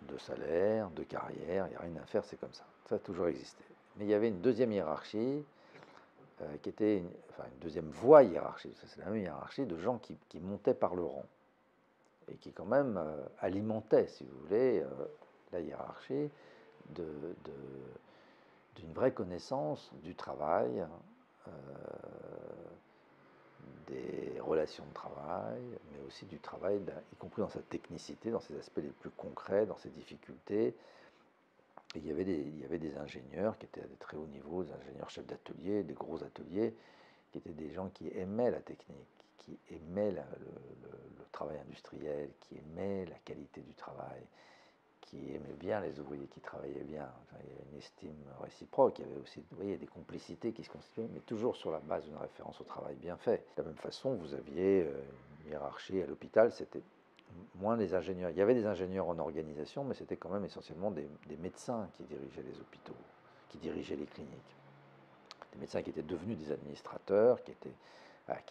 Speaker 1: de salaire, de carrière, il n'y a rien à faire, c'est comme ça. Ça a toujours existé. Mais il y avait une deuxième hiérarchie, qui était une deuxième voie hiérarchique, c'est la même hiérarchie de gens qui montaient par le rang et qui quand même alimentaient, si vous voulez, la hiérarchie d'une vraie connaissance du travail, des relations de travail, mais aussi du travail, y compris dans sa technicité, dans ses aspects les plus concrets, dans ses difficultés. Et il y avait des ingénieurs qui étaient à des très hauts niveaux, des ingénieurs chefs d'atelier, des gros ateliers, qui étaient des gens qui aimaient la technique, qui aimaient le travail industriel, qui aimaient la qualité du travail, qui aimaient bien les ouvriers qui travaillaient bien. Enfin, il y avait une estime réciproque, il y avait aussi, vous voyez, des complicités qui se constituaient, mais toujours sur la base d'une référence au travail bien fait. De la même façon, vous aviez une hiérarchie à l'hôpital, c'était moins les ingénieurs. Il y avait des ingénieurs en organisation, mais c'était quand même essentiellement des médecins qui dirigeaient les hôpitaux, qui dirigeaient les cliniques. Des médecins qui étaient devenus des administrateurs, qui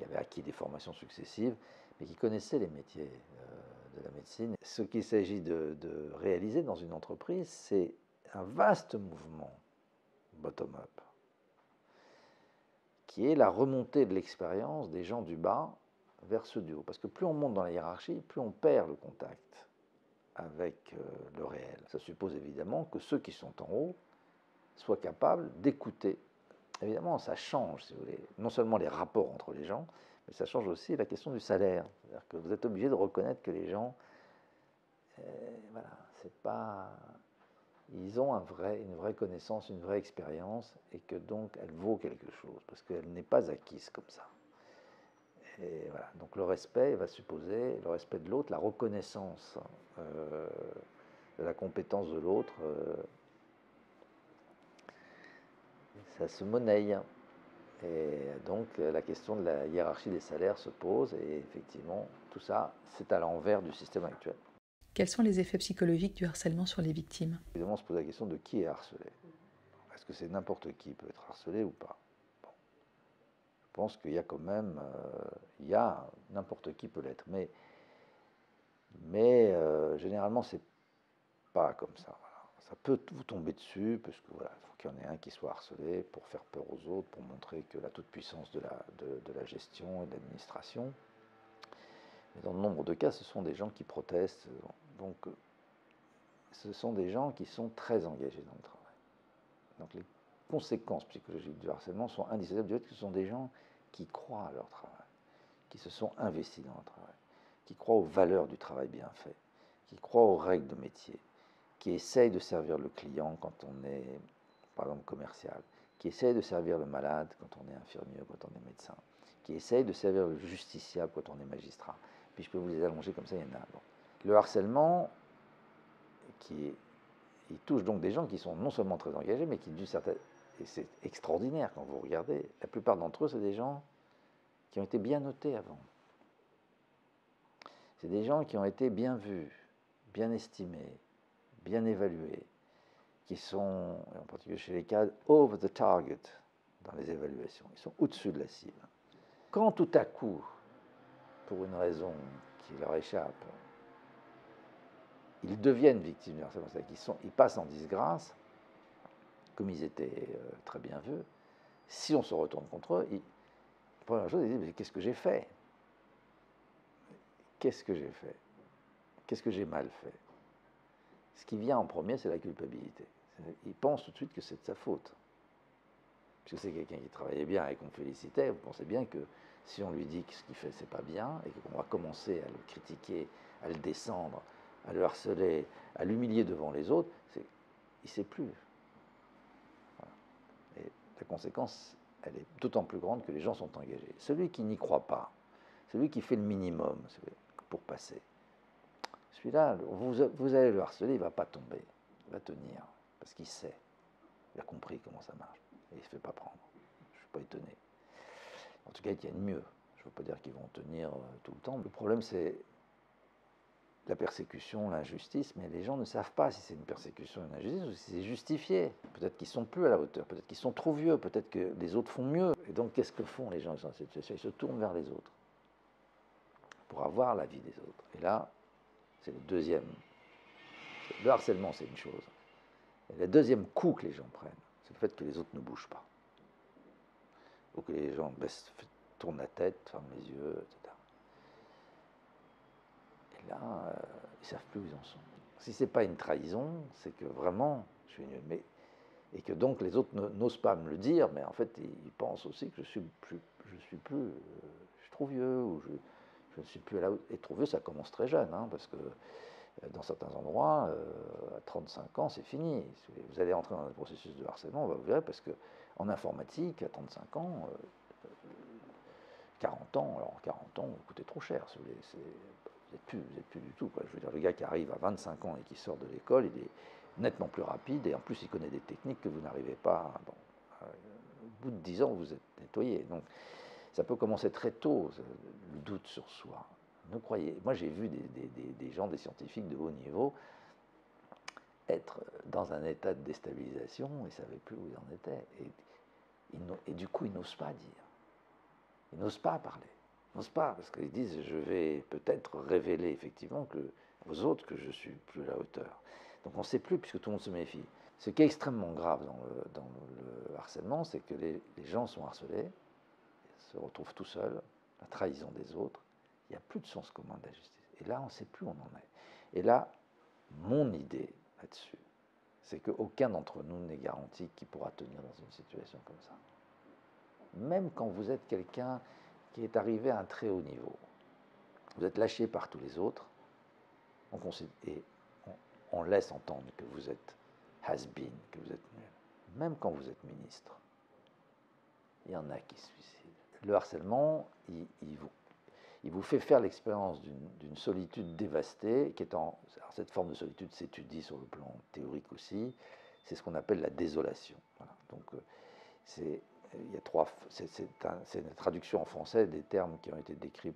Speaker 1: avaient acquis des formations successives, mais qui connaissaient les métiers de la médecine. Ce qu'il s'agit de réaliser dans une entreprise, c'est un vaste mouvement bottom-up, qui est la remontée de l'expérience des gens du bas vers ceux du haut. Parce que plus on monte dans la hiérarchie, plus on perd le contact avec le réel. Ça suppose évidemment que ceux qui sont en haut soient capables d'écouter. Évidemment, ça change, si vous voulez, non seulement les rapports entre les gens, mais ça change aussi la question du salaire. C'est-à-dire que vous êtes obligé de reconnaître que les gens, voilà, c'est pas, ils ont une vraie connaissance, une vraie expérience, et que donc elle vaut quelque chose, parce qu'elle n'est pas acquise comme ça. Et voilà, donc le respect va supposer, le respect de l'autre, la reconnaissance de la compétence de l'autre, ça se monnaie. Et donc la question de la hiérarchie des salaires se pose, et effectivement, tout ça, c'est à l'envers du système actuel.
Speaker 2: Quels sont les effets psychologiques du harcèlement sur les victimes?
Speaker 1: Évidemment, on se pose la question de qui est harcelé. Est-ce que c'est n'importe qui peut être harcelé ou pas? Bon. Je pense qu'il y a quand même, n'importe qui peut l'être, mais généralement, c'est pas comme ça. Voilà. Ça peut vous tomber dessus, parce que voilà, il faut qu'il y en ait un qui soit harcelé pour faire peur aux autres, pour montrer que la toute-puissance de la gestion et de l'administration. Mais dans de nombre de cas, ce sont des gens qui protestent. Donc, ce sont des gens qui sont très engagés dans le travail. Donc, les conséquences psychologiques du harcèlement sont indissociables du fait que ce sont des gens qui croient à leur travail, qui se sont investis dans le travail, qui croient aux valeurs du travail bien fait, qui croient aux règles de métier, qui essayent de servir le client quand on est, par exemple, commercial, qui essayent de servir le malade quand on est infirmier ou quand on est médecin, qui essayent de servir le justiciable quand on est magistrat. Puis je peux vous les allonger comme ça, il y en a. Bon. Le harcèlement, il touche donc des gens qui sont non seulement très engagés, mais qui d'une certaine... Et c'est extraordinaire quand vous regardez, la plupart d'entre eux, c'est des gens qui ont été bien notés avant. C'est des gens qui ont été bien vus, bien estimés, bien évalués, qui sont, en particulier chez les cadres, over the target dans les évaluations. Ils sont au-dessus de la cible. Quand tout à coup, pour une raison qui leur échappe, ils deviennent victimes du harcèlement, c'est-à-dire qu'ils passent en disgrâce, comme ils étaient très bien vus, si on se retourne contre eux, la première chose, ils disent, mais qu'est-ce que j'ai fait? Qu'est-ce que j'ai fait? Qu'est-ce que j'ai mal fait? Ce qui vient en premier, c'est la culpabilité. Il pense tout de suite que c'est de sa faute. Puisque c'est quelqu'un qui travaillait bien et qu'on félicitait, vous pensez bien que si on lui dit que ce qu'il fait, c'est pas bien, et qu'on va commencer à le critiquer, à le descendre, à le harceler, à l'humilier devant les autres, il ne sait plus. Voilà. Et la conséquence, elle est d'autant plus grande que les gens sont engagés. Celui qui n'y croit pas, celui qui fait le minimum pour passer, celui-là, vous allez le harceler, il ne va pas tomber, il va tenir, parce qu'il sait, il a compris comment ça marche, et il ne se fait pas prendre. Je ne suis pas étonné. En tout cas, ils tiennent mieux. Je ne veux pas dire qu'ils vont tenir tout le temps. Le problème, c'est la persécution, l'injustice, mais les gens ne savent pas si c'est une persécution, une injustice, ou si c'est justifié. Peut-être qu'ils ne sont plus à la hauteur, peut-être qu'ils sont trop vieux, peut-être que les autres font mieux. Et donc, qu'est-ce que font les gens dans cette situation? Ils se tournent vers les autres pour avoir l'avis des autres. Et là, c'est le deuxième. Le harcèlement, c'est une chose. Et le deuxième coup que les gens prennent, c'est le fait que les autres ne bougent pas. Ou que les gens tournent la tête, ferment les yeux, etc. Et là, ils ne savent plus où ils en sont. Si ce n'est pas une trahison, c'est que vraiment, je suis nul. Et que donc les autres n'osent pas me le dire, mais en fait, ils pensent aussi que je suis trop vieux, ou je ne suis plus à la hauteur. Et trop vieux, ça commence très jeune, hein, parce que dans certains endroits, à 35 ans, c'est fini. Vous allez entrer dans un processus de harcèlement, vous verrez, parce qu'en informatique, à 35 ans, 40 ans, alors 40 ans, vous coûtez trop cher. Vous n'êtes plus du tout. Quoi. Je veux dire, le gars qui arrive à 25 ans et qui sort de l'école, il est nettement plus rapide, et en plus, il connaît des techniques que vous n'arrivez pas. Bon, au bout de 10 ans, vous êtes nettoyé. Donc, ça peut commencer très tôt, le doute sur soi. Ne croyez. Moi, j'ai vu des gens, des scientifiques de haut niveau, être dans un état de déstabilisation, ils ne savaient plus où ils en étaient. Et du coup, ils n'osent pas dire. Ils n'osent pas parler. Ils n'osent pas, parce qu'ils disent, je vais peut-être révéler effectivement aux autres que je ne suis plus à la hauteur. Donc on ne sait plus, puisque tout le monde se méfie. Ce qui est extrêmement grave dans le harcèlement, c'est que les gens sont harcelés, se retrouvent tout seuls, la trahison des autres, il n'y a plus de sens commun de la justice. Et là, on ne sait plus où on en est. Et là, mon idée là-dessus, c'est qu'aucun d'entre nous n'est garanti qu'il pourra tenir dans une situation comme ça. Même quand vous êtes quelqu'un qui est arrivé à un très haut niveau, vous êtes lâché par tous les autres, et on laisse entendre que vous êtes has-been, que vous êtes nul. Même quand vous êtes ministre, il y en a qui se suicident. Le harcèlement, il vous fait faire l'expérience d'une solitude dévastée, alors cette forme de solitude s'étudie sur le plan théorique aussi, c'est ce qu'on appelle la désolation. Voilà. Donc, c'est une traduction en français des termes qui ont été décrits,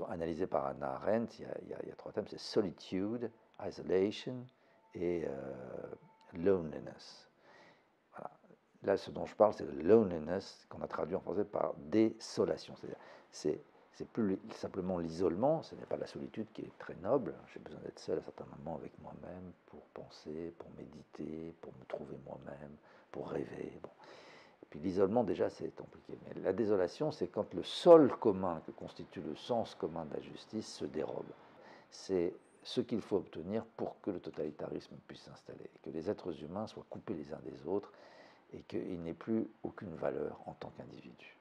Speaker 1: analysés par Hannah Arendt. Il y a trois thèmes, c'est solitude, isolation et loneliness. Voilà. Là, ce dont je parle, c'est le loneliness, qu'on a traduit en français par désolation. C'est plus simplement l'isolement, ce n'est pas la solitude qui est très noble. J'ai besoin d'être seul à certains moments avec moi-même pour penser, pour méditer, pour me trouver moi-même, pour rêver. Bon. Et puis l'isolement, déjà, c'est compliqué. Mais la désolation, c'est quand le sol commun que constitue le sens commun de la justice se dérobe. C'est ce qu'il faut obtenir pour que le totalitarisme puisse s'installer, que les êtres humains soient coupés les uns des autres et qu'il n'ait plus aucune valeur en tant qu'individu.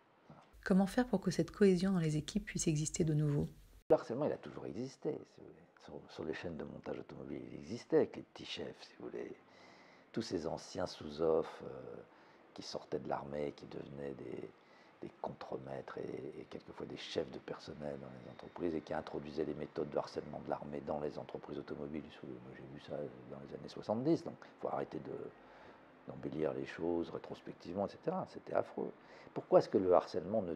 Speaker 2: Comment faire pour que cette cohésion dans les équipes puisse exister de nouveau?
Speaker 1: Le harcèlement, il a toujours existé, si vous voulez. Sur les chaînes de montage automobile, il existait avec les petits chefs, si vous voulez. Tous ces anciens sous-offs qui sortaient de l'armée, qui devenaient des contremaîtres et quelquefois des chefs de personnel dans les entreprises et qui introduisaient les méthodes de harcèlement de l'armée dans les entreprises automobiles. Moi, j'ai vu ça dans les années 70, donc il faut arrêter d'embellir les choses rétrospectivement, etc. C'était affreux. Pourquoi est-ce que le harcèlement ne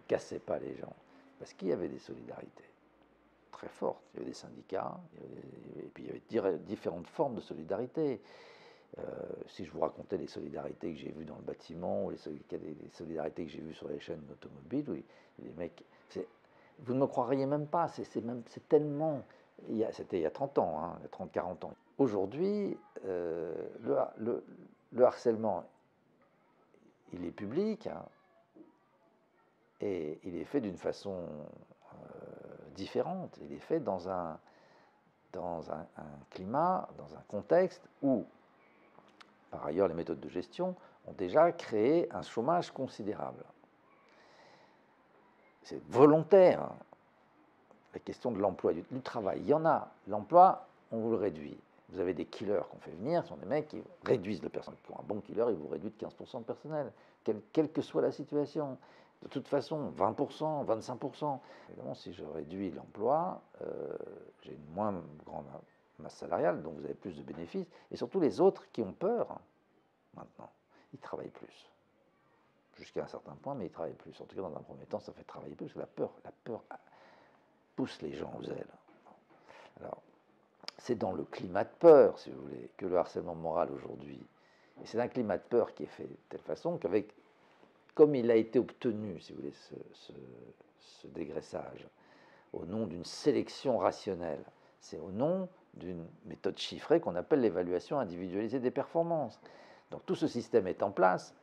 Speaker 1: cassait pas les gens? Parce qu'il y avait des solidarités très fortes. Il y avait des syndicats, et puis il y avait différentes formes de solidarité. Si je vous racontais les solidarités que j'ai vues dans le bâtiment, ou les solidarités que j'ai vues sur les chaînes automobiles, oui, les mecs, vous ne me croiriez même pas, c'est tellement... C'était il y a 30 ans, hein, il y a 30-40 ans. Aujourd'hui, le harcèlement, il est public, hein, et il est fait d'une façon différente. Il est fait dans un climat, dans un contexte où, par ailleurs, les méthodes de gestion ont déjà créé un chômage considérable. C'est volontaire. la question de l'emploi, du travail. Il y en a, l'emploi, on vous le réduit. Vous avez des killers qu'on fait venir, ce sont des mecs qui réduisent le personnel. Pour un bon killer, il vous réduit de 15% de personnel, quelle que soit la situation. De toute façon, 20%, 25%. Évidemment, si je réduis l'emploi, j'ai une moins grande masse salariale, donc vous avez plus de bénéfices. Et surtout, les autres qui ont peur, maintenant, ils travaillent plus. Jusqu'à un certain point, mais ils travaillent plus. En tout cas, dans un premier temps, ça fait travailler plus, parce que la peur pousse les gens aux ailes. Alors, c'est dans le climat de peur, si vous voulez, que le harcèlement moral aujourd'hui. Et c'est un climat de peur qui est fait de telle façon qu'avec, comme il a été obtenu, si vous voulez, ce dégraissage, au nom d'une sélection rationnelle, c'est au nom d'une méthode chiffrée qu'on appelle l'évaluation individualisée des performances. Donc tout ce système est en place.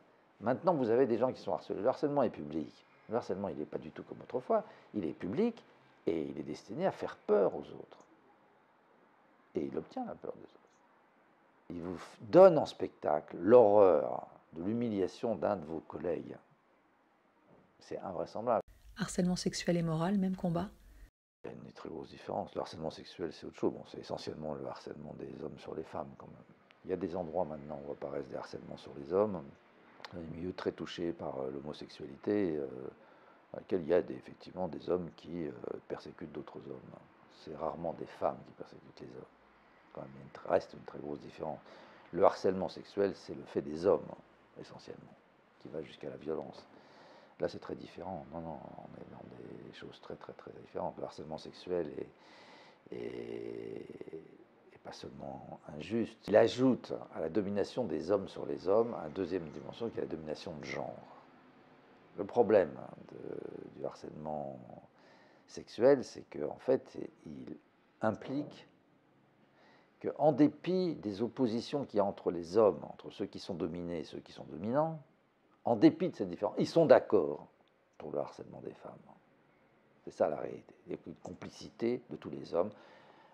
Speaker 1: Maintenant, vous avez des gens qui sont harcelés. Le harcèlement est public. Le harcèlement, il n'est pas du tout comme autrefois. Il est public et il est destiné à faire peur aux autres. Et il obtient la peur des autres. Il vous donne en spectacle l'horreur de l'humiliation d'un de vos collègues. C'est invraisemblable.
Speaker 2: Harcèlement sexuel et moral, même combat?
Speaker 1: Il y a une très grosse différence. Le harcèlement sexuel, c'est autre chose. Bon, c'est essentiellement le harcèlement des hommes sur les femmes, quand même. Il y a des endroits maintenant où apparaissent des harcèlements sur les hommes, dans des milieux très touchés par l'homosexualité, dans lesquels il y a effectivement des hommes qui persécutent d'autres hommes. C'est rarement des femmes qui persécutent les hommes. Quand même, il reste une très grosse différence. Le harcèlement sexuel, c'est le fait des hommes, essentiellement, qui va jusqu'à la violence. Là, c'est très différent. Non, non, on est dans des choses très, très, très différentes. Le harcèlement sexuel est pas seulement injuste. Il ajoute à la domination des hommes sur les hommes une deuxième dimension qui est la domination de genre. Le problème du harcèlement sexuel, c'est qu'en fait, il implique qu'en dépit des oppositions qu'il y a entre les hommes, entre ceux qui sont dominés et ceux qui sont dominants, en dépit de cette différence, ils sont d'accord pour le harcèlement des femmes. C'est ça la réalité. Il y a une complicité de tous les hommes.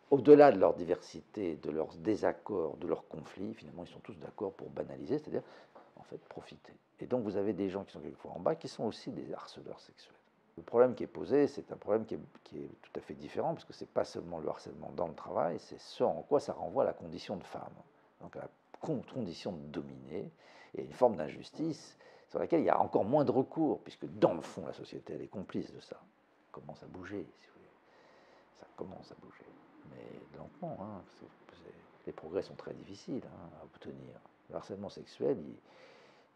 Speaker 1: Au-delà de leur diversité, de leurs désaccords, de leurs conflits, finalement, ils sont tous d'accord pour banaliser, c'est-à-dire, en fait, profiter. Et donc, vous avez des gens qui sont quelquefois en bas, qui sont aussi des harceleurs sexuels. Le problème qui est posé, c'est un problème qui est tout à fait différent, parce que ce n'est pas seulement le harcèlement dans le travail, c'est ce en quoi ça renvoie à la condition de femme, donc à la condition de dominer, et une forme d'injustice sur laquelle il y a encore moins de recours, puisque dans le fond, la société, elle est complice de ça. Ça commence à bouger, si vous voulez. Ça commence à bouger, mais lentement. Hein, les progrès sont très difficiles à obtenir. Le harcèlement sexuel,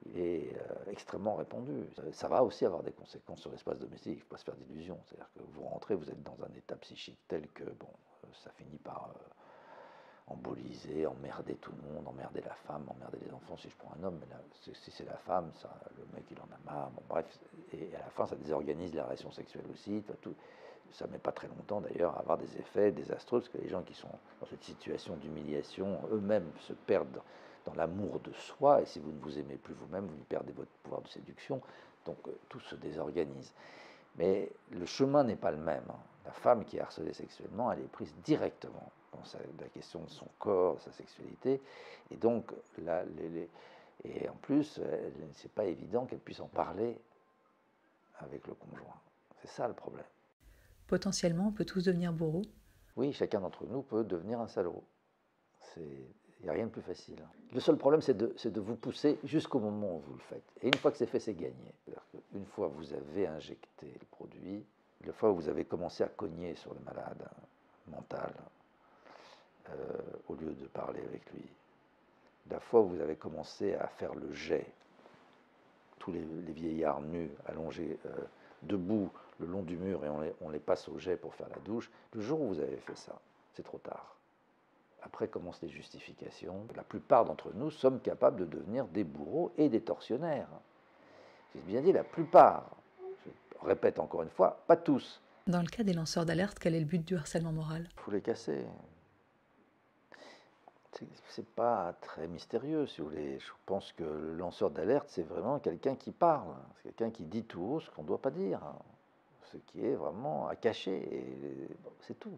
Speaker 1: il est extrêmement répandu. Ça va aussi avoir des conséquences sur l'espace domestique, il ne faut pas se faire d'illusions. C'est-à-dire que vous rentrez, vous êtes dans un état psychique tel que bon, ça finit par emboliser, emmerder tout le monde, emmerder la femme, emmerder les enfants si je prends un homme, mais là, si c'est la femme, ça, le mec il en a marre, bon bref, et à la fin ça désorganise la relation sexuelle aussi, tout, ça ne met pas très longtemps d'ailleurs à avoir des effets désastreux, parce que les gens qui sont dans cette situation d'humiliation, eux-mêmes se perdent dans l'amour de soi, et si vous ne vous aimez plus vous-même, vous perdez votre pouvoir de séduction, donc tout se désorganise. Mais le chemin n'est pas le même. La femme qui est harcelée sexuellement, elle est prise directement dans la question de son corps, de sa sexualité, et donc et en plus, c'est pas évident qu'elle puisse en parler avec le conjoint. C'est ça le problème.
Speaker 2: Potentiellement, on peut tous devenir bourreaux?
Speaker 1: Oui, chacun d'entre nous peut devenir un salaud. Il n'y a rien de plus facile. Le seul problème, c'est de vous pousser jusqu'au moment où vous le faites. Et une fois que c'est fait, c'est gagné. Une fois que vous avez injecté le produit, une fois que vous avez commencé à cogner sur le malade mental, au lieu de parler avec lui, la fois où vous avez commencé à faire le jet, tous les vieillards nus, allongés, debout le long du mur, et on les passe au jet pour faire la douche, le jour où vous avez fait ça, c'est trop tard. Après commencent les justifications. La plupart d'entre nous sommes capables de devenir des bourreaux et des tortionnaires. J'ai bien dit la plupart. Je répète encore une fois, pas tous.
Speaker 2: Dans le cas des lanceurs d'alerte, quel est le but du harcèlement moral?
Speaker 1: Il faut les casser. C'est pas très mystérieux, si vous voulez. Je pense que le lanceur d'alerte, c'est vraiment quelqu'un qui parle. C'est quelqu'un qui dit tout haut ce qu'on ne doit pas dire. Ce qui est vraiment à cacher. Et bon, c'est tout.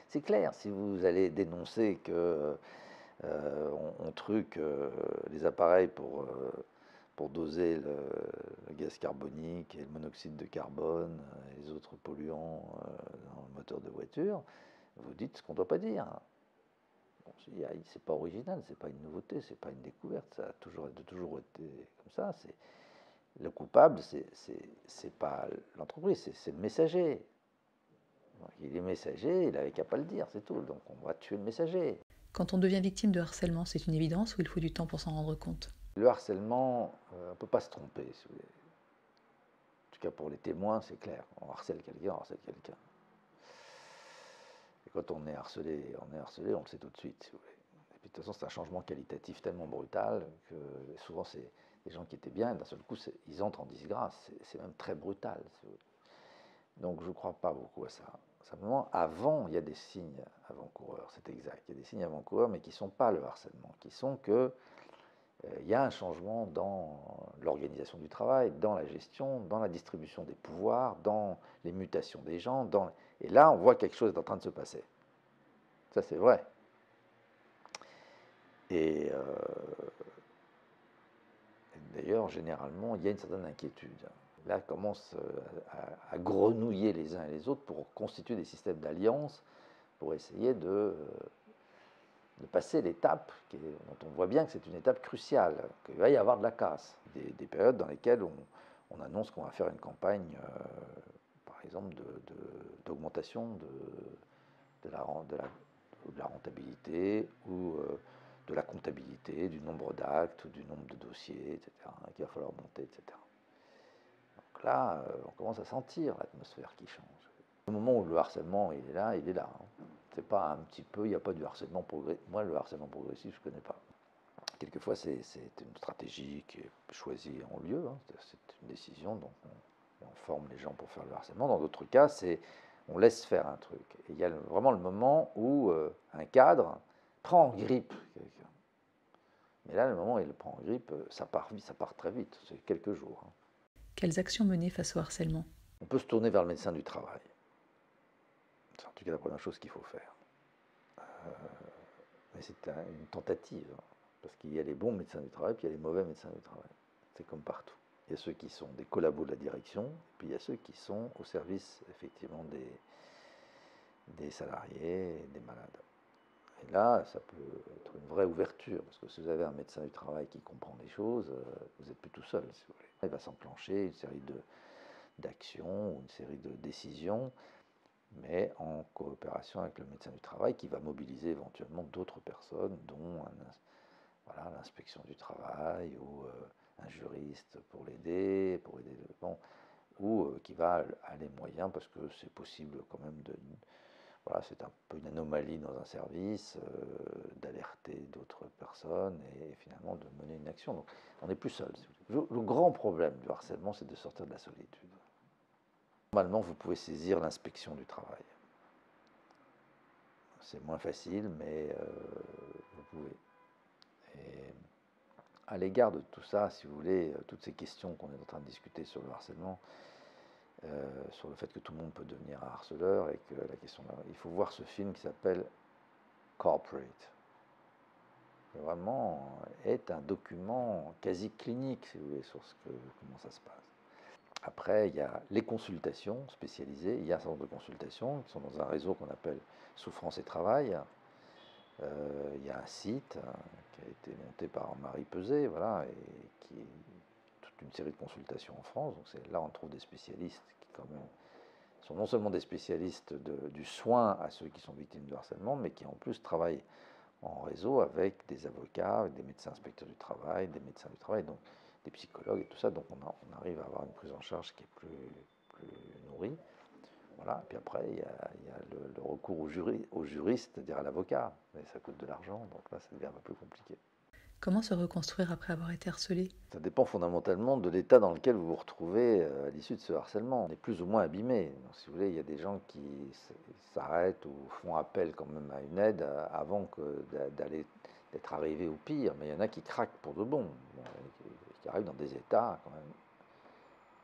Speaker 1: C'est clair. Si vous allez dénoncer que on truque les appareils pour doser le gaz carbonique et le monoxyde de carbone et les autres polluants dans le moteur de voiture, vous dites ce qu'on ne doit pas dire. Bon, c'est pas original, c'est pas une nouveauté, c'est pas une découverte, ça a toujours été comme ça. Le coupable, c'est pas l'entreprise, c'est le messager. Donc, il est messager, il n'avait qu'à pas le dire, c'est tout. Donc on va tuer le messager.
Speaker 2: Quand on devient victime de harcèlement, c'est une évidence ou il faut du temps pour s'en rendre compte?
Speaker 1: Le harcèlement, on ne peut pas se tromper, si vous voulez. En tout cas pour les témoins, c'est clair. On harcèle quelqu'un, on harcèle quelqu'un. Et quand on est harcelé, on le sait tout de suite, si vous voulez. Et puis de toute façon, c'est un changement qualitatif tellement brutal que souvent c'est des gens qui étaient bien, et d'un seul coup, ils entrent en disgrâce. C'est même très brutal, si vous voulez. Donc je ne crois pas beaucoup à ça. Simplement, avant, il y a des signes avant-coureurs, c'est exact. Il y a des signes avant-coureurs, mais qui ne sont pas le harcèlement, qui sont que il y a un changement dans l'organisation du travail, dans la gestion, dans la distribution des pouvoirs, dans les mutations des gens. Et là, on voit quelque chose est en train de se passer. Ça, c'est vrai. Et d'ailleurs, généralement, il y a une certaine inquiétude. Là, commencent à grenouiller les uns et les autres pour constituer des systèmes d'alliance, pour essayer de passer l'étape dont on voit bien que c'est une étape cruciale, qu'il va y avoir de la casse, des périodes dans lesquelles on annonce qu'on va faire une campagne, par exemple, d'augmentation de la rentabilité ou de la comptabilité, du nombre d'actes, du nombre de dossiers, etc., qu'il va falloir monter, etc. Donc là, on commence à sentir l'atmosphère qui change. Au moment où le harcèlement il est là, il est là. Hein. C'est pas un petit peu, il n'y a pas du harcèlement progressif. Moi, le harcèlement progressif, je ne connais pas. Quelquefois, c'est une stratégie qui est choisie en lieu. Hein. C'est une décision, donc on forme les gens pour faire le harcèlement. Dans d'autres cas, on laisse faire un truc. Et il y a vraiment le moment où un cadre prend en grippe quelqu'un. Mais là, le moment où il le prend en grippe, ça part très vite. C'est quelques jours. Hein.
Speaker 2: Quelles actions mener face au harcèlement?
Speaker 1: On peut se tourner vers le médecin du travail. C'est en tout cas la première chose qu'il faut faire. Mais c'est une tentative, hein, parce qu'il y a les bons médecins du travail, puis il y a les mauvais médecins du travail. C'est comme partout. Il y a ceux qui sont des collabos de la direction, puis il y a ceux qui sont au service, effectivement, des salariés et des malades. Et là, ça peut être une vraie ouverture, parce que si vous avez un médecin du travail qui comprend les choses, vous n'êtes plus tout seul, si vous voulez. Il va s'enclencher une série d'actions ou une série de décisions, mais en coopération avec le médecin du travail qui va mobiliser éventuellement d'autres personnes, dont l'inspection du travail ou un juriste pour l'aider, bon, ou qui va aller moyen parce que c'est possible quand même voilà, c'est un peu une anomalie dans un service, d'alerter d'autres personnes et finalement de mener une action. Donc on n'est plus seul. Le grand problème du harcèlement, c'est de sortir de la solitude. Normalement, vous pouvez saisir l'inspection du travail. C'est moins facile, mais vous pouvez. Et à l'égard de tout ça, si vous voulez, toutes ces questions qu'on est en train de discuter sur le harcèlement, sur le fait que tout le monde peut devenir un harceleur et que la question, il faut voir ce film qui s'appelle Corporate. Qui vraiment est un document quasi clinique, si vous voulez, sur comment ça se passe. Après, il y a les consultations spécialisées. Il y a un certain nombre de consultations qui sont dans un réseau qu'on appelle Souffrance et Travail. Il y a un site qui a été monté par Marie Peset, voilà, et qui est toute une série de consultations en France. Donc là, on trouve des spécialistes qui, quand même, sont non seulement des spécialistes du soin à ceux qui sont victimes de harcèlement, mais qui en plus travaillent en réseau avec des avocats, avec des médecins inspecteurs du travail, des médecins du travail, donc des psychologues et tout ça. Donc on arrive à avoir une prise en charge qui est plus nourrie. Voilà. Et puis après, il y a le recours au juriste, c'est-à-dire à l'avocat. Mais ça coûte de l'argent, donc là, ça devient un peu plus compliqué.
Speaker 2: Comment se reconstruire après avoir été harcelé?
Speaker 1: Ça dépend fondamentalement de l'état dans lequel vous vous retrouvez à l'issue de ce harcèlement. On est plus ou moins abîmé. Donc, si vous voulez, il y a des gens qui s'arrêtent ou font appel quand même à une aide avant d'être arrivés au pire. Mais il y en a qui craquent pour de bon, qui arrivent dans des états quand même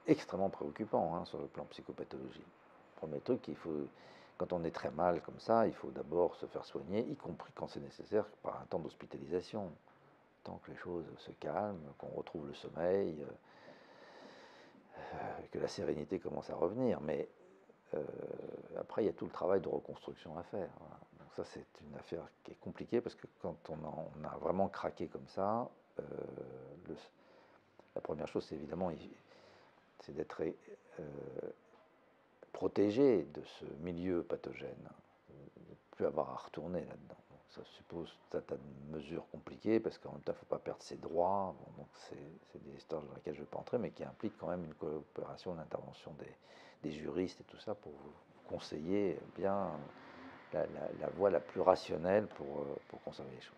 Speaker 1: extrêmement préoccupants sur le plan psychopathologique. Premier truc, quand on est très mal comme ça, il faut d'abord se faire soigner, y compris quand c'est nécessaire, par un temps d'hospitalisation. temps que les choses se calment, qu'on retrouve le sommeil, que la sérénité commence à revenir. Mais après, il y a tout le travail de reconstruction à faire. Voilà. Donc ça, c'est une affaire qui est compliquée parce que quand on a vraiment craqué comme ça, la première chose, c'est évidemment c'est d'être protégé de ce milieu pathogène, de ne plus avoir à retourner là-dedans. Ça suppose un tas de mesures compliquées parce qu'en même temps, il ne faut pas perdre ses droits. Bon, donc c'est des histoires dans lesquelles je ne vais pas entrer, mais qui impliquent quand même une coopération, une intervention des juristes et tout ça pour vous conseiller bien la voie la plus rationnelle pour conserver les choses.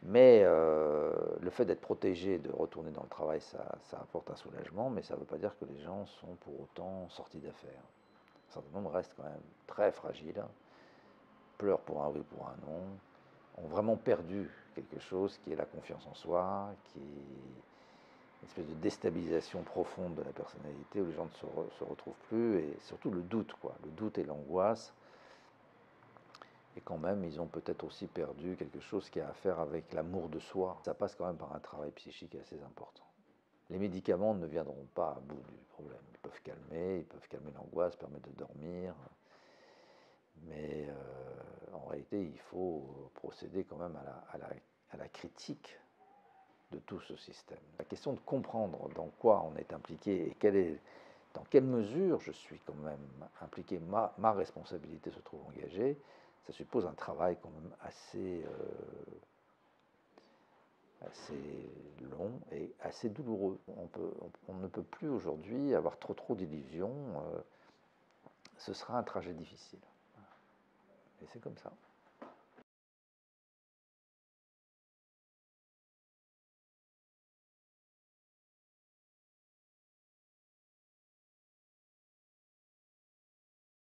Speaker 1: Mais le fait d'être protégé, de retourner dans le travail, ça apporte un soulagement, mais ça ne veut pas dire que les gens sont pour autant sortis d'affaires. Un certain nombre restent quand même très fragiles, pleurent pour un oui, pour un non, ont vraiment perdu quelque chose qui est la confiance en soi, qui est une espèce de déstabilisation profonde de la personnalité où les gens ne se retrouvent plus, et surtout le doute, quoi, le doute et l'angoisse. Et quand même, ils ont peut-être aussi perdu quelque chose qui a à faire avec l'amour de soi. Ça passe quand même par un travail psychique assez important. Les médicaments ne viendront pas à bout du problème. Ils peuvent calmer l'angoisse, permettre de dormir. Mais en réalité, il faut procéder quand même à la critique de tout ce système. La question de comprendre dans quoi on est impliqué et dans quelle mesure je suis quand même impliqué, ma responsabilité se trouve engagée, ça suppose un travail quand même assez long et assez douloureux. On ne peut plus aujourd'hui avoir trop d'illusions. Ce sera un trajet difficile. Et c'est comme ça.